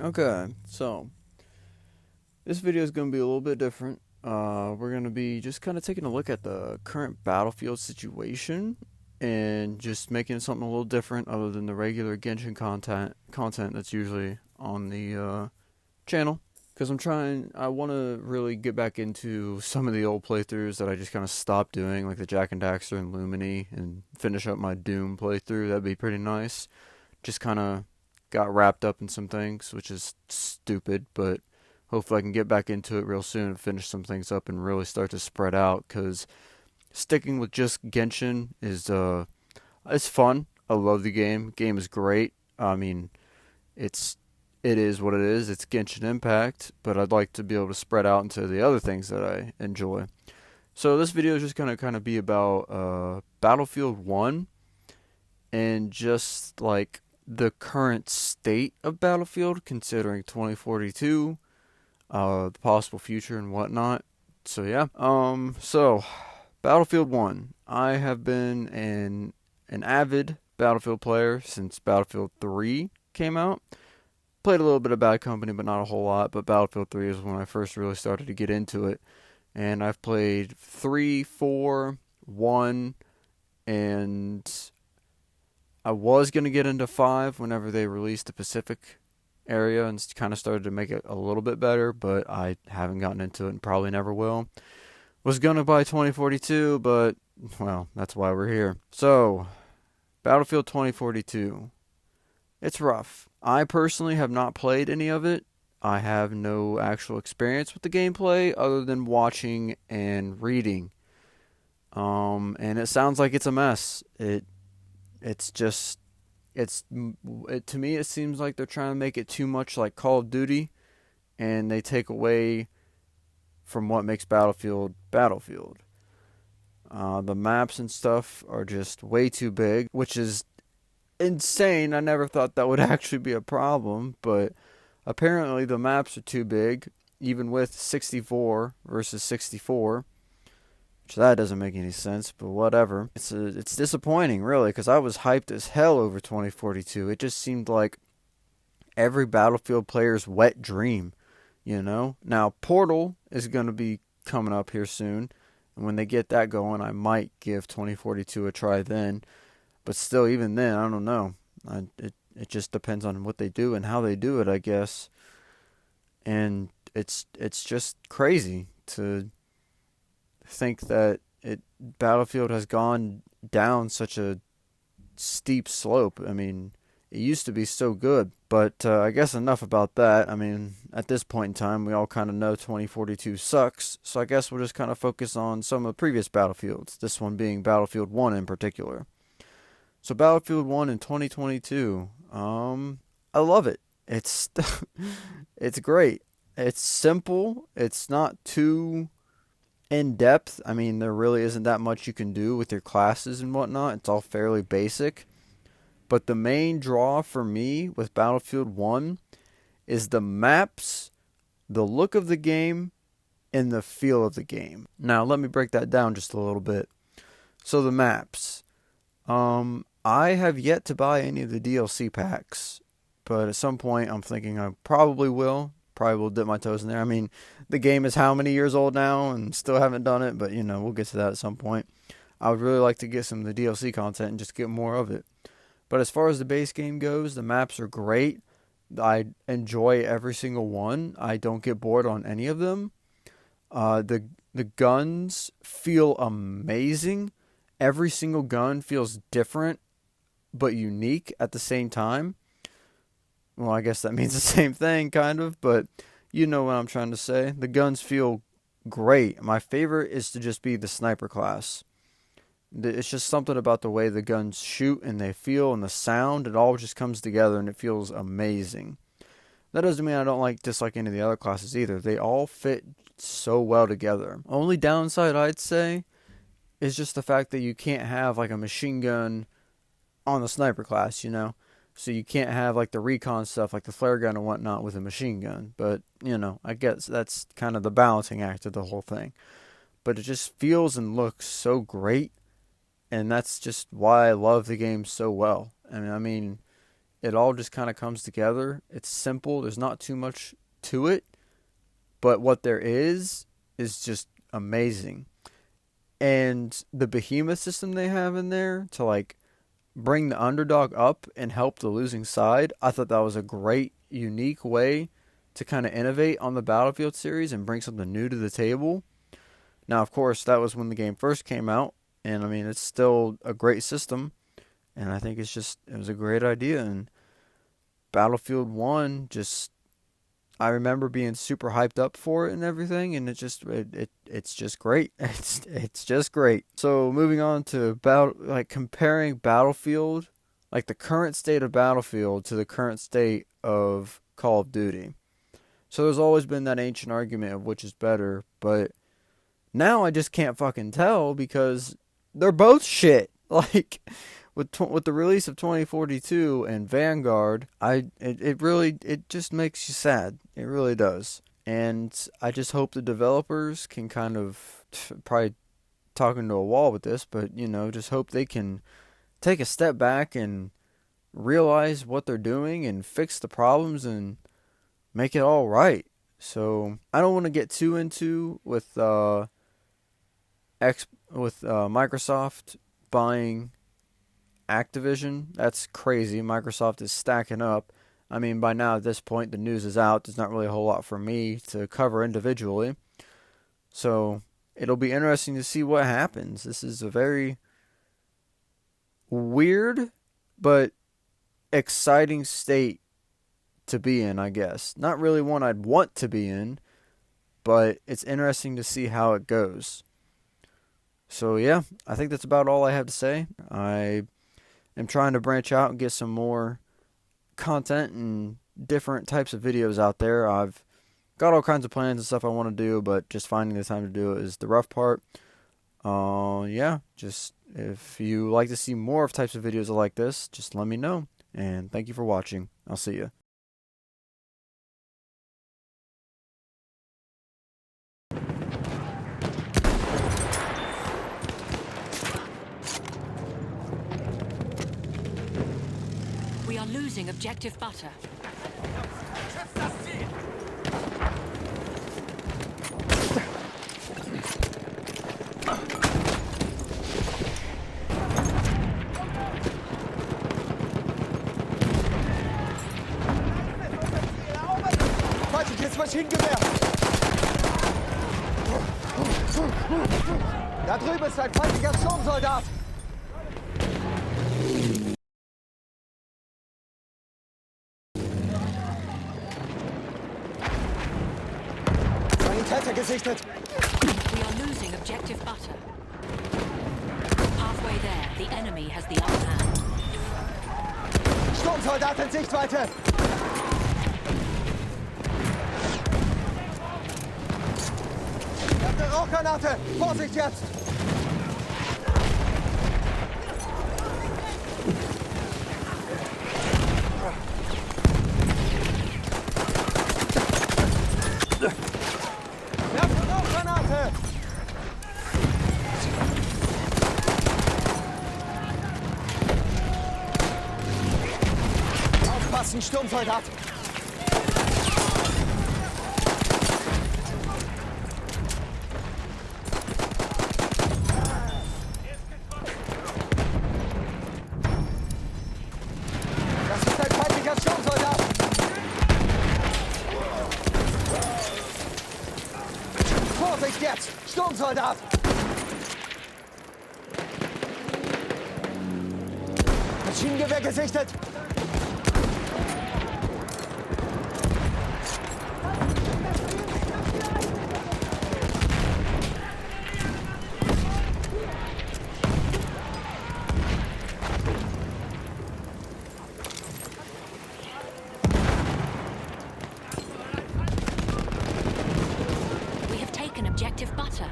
Okay, so this video is going to be a little bit different. We're going to be just kind of taking a look at the current battlefield situation and just making something a little different other than the regular Genshin content that's usually on the channel. Because I want to really get back into some of the old playthroughs that I just kind of stopped doing, like the Jack and Daxter and Lumini, and finish up my Doom playthrough. That'd be pretty nice. Just kind of got wrapped up in some things, which is stupid, but hopefully I can get back into it real soon and finish some things up and really start to spread out, because sticking with just Genshin is it's fun. I love the game. Game is great. I mean, it's it is what it is. It's Genshin Impact, but I'd like to be able to spread out into the other things that I enjoy. So this video is just gonna kind of be about Battlefield 1 and just like the current state of Battlefield, considering 2042, the possible future and whatnot. So yeah. So Battlefield 1. I have been an avid Battlefield player since Battlefield 3 came out. Played a little bit of Bad Company, but not a whole lot. But Battlefield 3 is when I first really started to get into it. And I've played 3, 4, 1, and I was going to get into 5 whenever they released the Pacific area and kind of started to make it a little bit better, but I haven't gotten into it and probably never will. Was going to buy 2042, but, well, that's why we're here. So, Battlefield 2042. It's rough. I personally have not played any of it. I have no actual experience with the gameplay other than watching and reading. And it sounds like it's a mess. It's just to me it seems like they're trying to make it too much like Call of Duty, and they take away from what makes Battlefield Battlefield. The maps and stuff are just way too big, which is insane. I never thought that would actually be a problem, but apparently the maps are too big, even with 64 versus 64. Which that doesn't make any sense, but whatever. It's disappointing, really, because I was hyped as hell over 2042. It just seemed like every Battlefield player's wet dream, you know? Now, Portal is going to be coming up here soon, and when they get that going, I might give 2042 a try then. But still, even then, I don't know. It just depends on what they do and how they do it, I guess. And it's just crazy to think that Battlefield has gone down such a steep slope. I mean, it used to be so good, but I guess enough about that. I mean, at this point in time, we all kind of know 2042 sucks, so I guess we'll just kind of focus on some of the previous Battlefields, this one being Battlefield 1 in particular. So Battlefield 1 in 2022, I love it. It's it's great. It's simple. It's not too in depth. I mean, there really isn't that much you can do with your classes and whatnot. It's all fairly basic. But the main draw for me with Battlefield 1 is the maps, the look of the game, and the feel of the game. Now, let me break that down just a little bit. So the maps. I have yet to buy any of the DLC packs, but at some point I'm thinking I probably will. Probably will dip my toes in there. I mean, the game is how many years old now and still haven't done it, but we'll get to that at some point. I would really like to get some of the DLC content and just get more of it. But as far as the base game goes, the maps are great. I enjoy every single one. I don't get bored on any of them. The guns feel amazing. Every single gun feels different but unique at the same time. Well, I guess that means the same thing, kind of, but you know what I'm trying to say. The guns feel great. My favorite is to just be the sniper class. It's just something about the way the guns shoot and they feel and the sound. It all just comes together and it feels amazing. That doesn't mean I don't dislike any of the other classes either. They all fit so well together. Only downside I'd say is just the fact that you can't have like a machine gun on the sniper class, So you can't have like the recon stuff, like the flare gun and whatnot with a machine gun. But, I guess that's kind of the balancing act of the whole thing. But it just feels and looks so great. And that's just why I love the game so well. I mean, it all just kind of comes together. It's simple. There's not too much to it, but what there is just amazing. And the behemoth system they have in there to like bring the underdog up and help the losing side, I thought that was a great, unique way to kind of innovate on the Battlefield series and bring something new to the table. Now, of course, that was when the game first came out, and I mean, it's still a great system, and I think it was a great idea. And Battlefield 1 just, I remember being super hyped up for it and everything, and it's just great. It's just great. So moving on to comparing Battlefield, like the current state of Battlefield to the current state of Call of Duty. So there's always been that ancient argument of which is better, but now I just can't fucking tell because they're both shit. Like with the release of 2042 and Vanguard, it just makes you sad. It really does. And I just hope the developers can kind of, probably talking to a wall with this, but just hope they can take a step back and realize what they're doing and fix the problems and make it all right. So I don't want to get too into with Microsoft buying Activision. That's crazy. Microsoft is stacking up. I mean, by now at this point, the news is out. There's not really a whole lot for me to cover individually. So it'll be interesting to see what happens. This is a very weird but exciting state to be in, I guess. Not really one I'd want to be in, but it's interesting to see how it goes. So yeah, I think that's about all I have to say. I am trying to branch out and get some more content and different types of videos out there. I've got all kinds of plans and stuff I want to do, but just finding the time to do it is the rough part. Yeah, just if you like to see more of types of videos like this, just let me know. And thank you for watching. I'll see you. We are losing objective butter. Feindliches Maschinengewehr! Da drüben ist ein feindlicher Sturmsoldat! Täter gesichtet! We are losing objective butter. Halfway there, the enemy has the upper hand. Sturmsoldat in Sichtweite! Ich hab eine Rauchgranate! Vorsicht jetzt! Aufpassen, Sturmsoldat! Das ist ein feindlicher Sturmsoldat! Vorsicht jetzt! Sturmsoldat! Maschinengewehr gesichtet! We have taken objective butter.